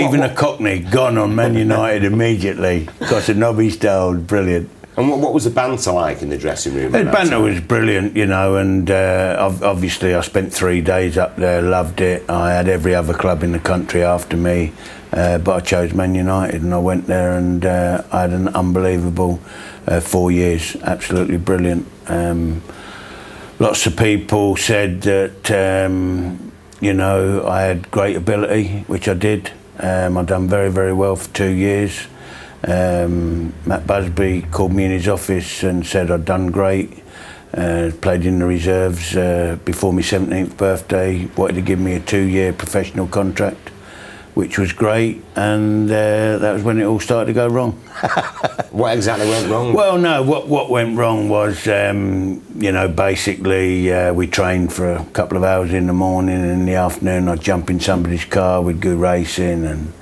Even a Cockney, gone on Man United immediately. Because of Nobby style, brilliant. And what was the banter like in the dressing room? The banter was brilliant, and obviously I spent 3 days up there, loved it. I had every other club in the country after me, but I chose Man United and I went there and I had an unbelievable 4 years, absolutely brilliant. Lots of people said that, I had great ability, which I did. I've done very, very well for 2 years. Matt Busby called me in his office and said I'd done great, played in the reserves before my 17th birthday, wanted to give me a 2-year professional contract, which was great, and that was when it all started to go wrong. What exactly went wrong? Well, no, what went wrong was, basically we trained for a couple of hours in the morning, and in the afternoon I'd jump in somebody's car, we'd go racing and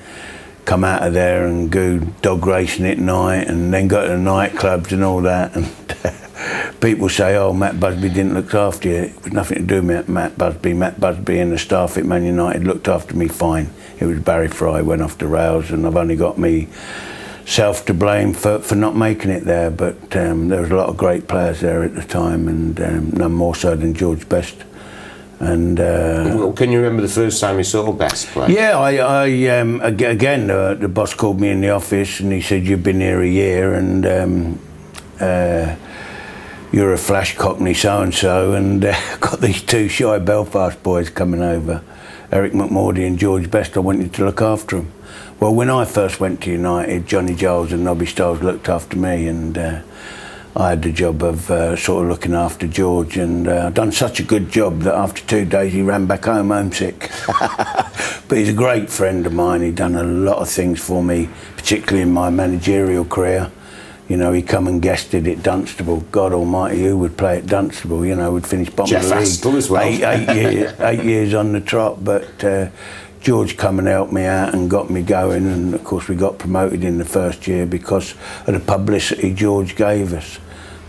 come out of there and go dog racing at night, and then go to the nightclubs and all that. And people say, oh, Matt Busby didn't look after you. It was nothing to do with Matt Busby. Matt Busby and the staff at Man United looked after me fine. It was Barry Fry went off the rails, and I've only got myself to blame for not making it there. But there was a lot of great players there at the time, and none more so than George Best. And can you remember the first time you saw Best play? Yeah, I again the boss called me in the office and he said, you've been here a year and you're a flash Cockney so-and-so, and got these 2 shy Belfast boys coming over, Eric McMordy and George Best. I wanted to look after them. Well, when I first went to United, Johnny Giles and Nobby Stiles looked after me, and I had the job of sort of looking after George, and I'd done such a good job that after 2 days he ran back home homesick. But he's a great friend of mine. He'd done a lot of things for me, particularly in my managerial career. He come and guested at Dunstable. God almighty, who would play at Dunstable? We'd finish bottom of the league. Jeff Astle as well. 8 years on the trot, but George come and helped me out and got me going, and of course we got promoted in the first year because of the publicity George gave us.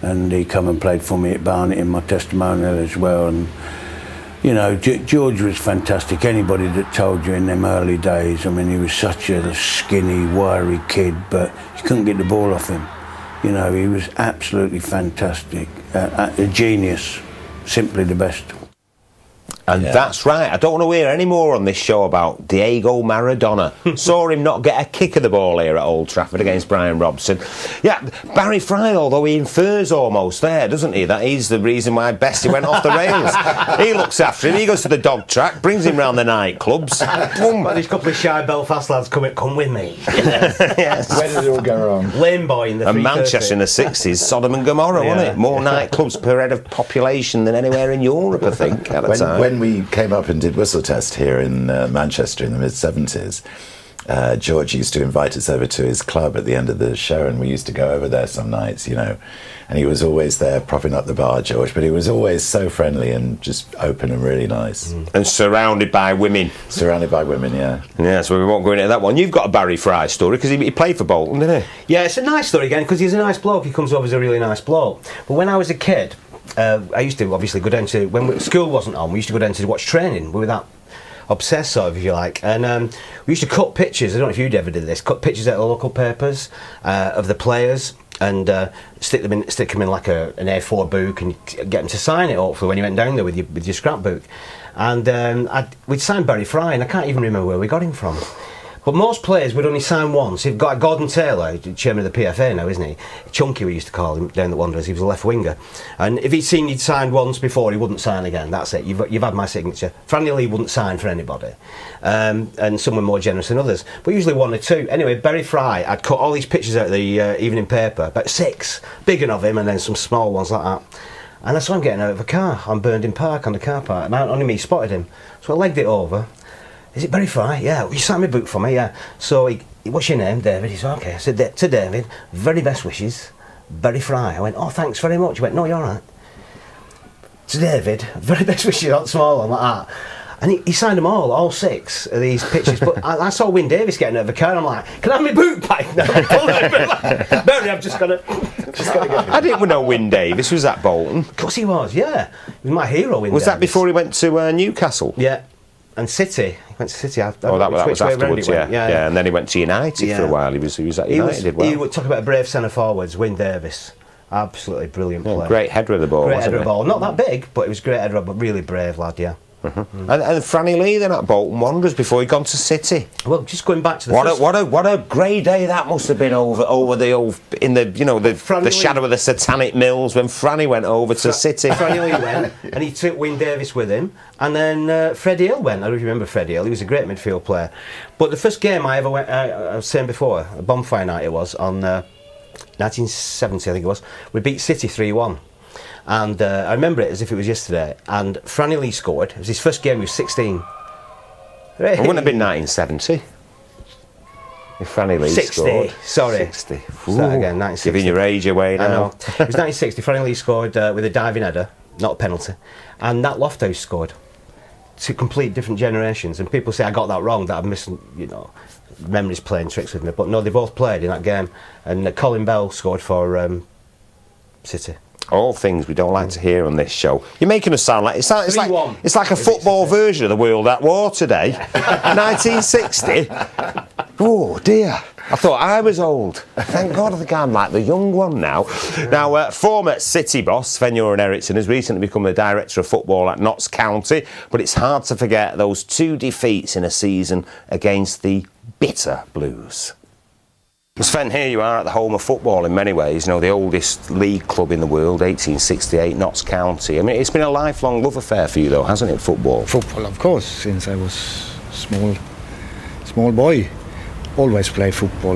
And he come and played for me at Barnet in my testimonial as well. And George was fantastic. Anybody that told you in them early days, I mean, he was such a skinny, wiry kid, but you couldn't get the ball off him. He was absolutely fantastic, a genius, simply the best. And that's right, I don't want to hear any more on this show about Diego Maradona. Saw him not get a kick of the ball here at Old Trafford against Brian Robson. Yeah, Barry Fry, although he infers almost there, doesn't he, that he's the reason why Bestie went off the rails. He looks after him, he goes to the dog track, brings him round the nightclubs. Boom. Well, these couple of shy Belfast lads come with me. Yes. Where did it all go wrong? Lame boy in the And Manchester in the 60s, Sodom and Gomorrah, wasn't it? More nightclubs per head of population than anywhere in Europe, I think, at the time. When we came up and did Whistle Test here in Manchester in the mid-70s, George used to invite us over to his club at the end of the show, and we used to go over there some nights, and he was always there propping up the bar, George, but he was always so friendly and just open and really nice. And surrounded by women. Surrounded by women, yeah. Yeah, so we won't go into that one. You've got a Barry Fry story, because he played for Bolton, didn't he? Yeah, it's a nice story again, because he's a nice bloke. He comes over as a really nice bloke. But when I was a kid, I used to obviously go down to, when school wasn't on, we used to go down to watch training. We were that obsessed, sort of, if you like. And we used to cut pictures, I don't know if you'd ever did this, cut pictures out of the local papers of the players and stick them in like an A4 book and get them to sign it, hopefully, when you went down there with your scrapbook. And we'd signed Barry Fry, and I can't even remember where we got him from. But most players would only sign once. You've got Gordon Taylor, chairman of the PFA now, isn't he? Chunky, we used to call him down the Wanderers. He was a left winger, and if he'd seen you'd signed once before, he wouldn't sign again. That's it. You've had my signature. Franny Lee wouldn't sign for anybody, and some were more generous than others, but usually 1 or 2. Anyway, Barry Fry, I'd cut all these pictures out of the evening paper, about 6, big one of him, and then some small ones like that. And I saw him getting out of a car on Burnden Park on the car park, and only me spotted him, so I legged it over. Is it Barry Fry? Yeah. You signed my book for me, yeah. So, what's your name, David? He said, okay. I said, to David, very best wishes, Barry Fry. I went, oh, thanks very much. He went, no, you're all right. To David, very best wishes, that small one, like that. And he signed them all 6 of these pictures. But I saw Wyn Davis getting out of the car, and I'm like, can I have my boot back now? Barry, I've just got to go. I didn't know Wyn Davis was at Bolton. Of course he was, yeah. He was my hero, Wyn Was Davis. that before he went to Newcastle? Yeah. And City, he went to City. That was afterwards, yeah. Yeah, and then he went to United for a while. He was at United. He would talk about brave centre forwards. Wyn Davis, absolutely brilliant player. Great header of the ball. Great header of the ball. Not that big, but it was great header of the ball. Really brave lad. Yeah. And Franny Lee then at Bolton Wanderers before he'd gone to City. Well, just going back to the what a grey day that must have been over the old in the the shadow of the satanic mills when Franny went over to City. Franny Lee went and he took Wyn Davis with him, and then Freddie Hill went. I don't know if you remember Freddie Hill. He was a great midfield player. But the first game I ever went, I was saying before, a bonfire night it was on 1970, I think it was. We beat City 3-1. And I remember it as if it was yesterday. And Franny Lee scored. It was his first game. He was 16. It wouldn't have been 1970 if Franny Lee 60. scored. Sorry. 60. Start again. 1960. Giving your age away now. I know. It was 1960. Franny Lee scored with a diving header, not a penalty. And Nat Lofthouse scored. Two complete different generations. And people say I got that wrong. That I'm missing. Memories playing tricks with me. But no, they both played in that game. And Colin Bell scored for City. All things we don't like to hear on this show. You're making us sound like it's like a football version of the World at War today. 1960. Oh dear. I thought I was old. Thank God I think I'm like the young one now. Now, former City boss Sven-Göran Eriksson has recently become the director of football at Notts County, but it's hard to forget those 2 defeats in a season against the bitter Blues. Sven, here you are at the home of football in many ways, the oldest league club in the world, 1868, Notts County. I mean, it's been a lifelong love affair for you though, hasn't it, football? Football, of course, since I was small boy. Always play football.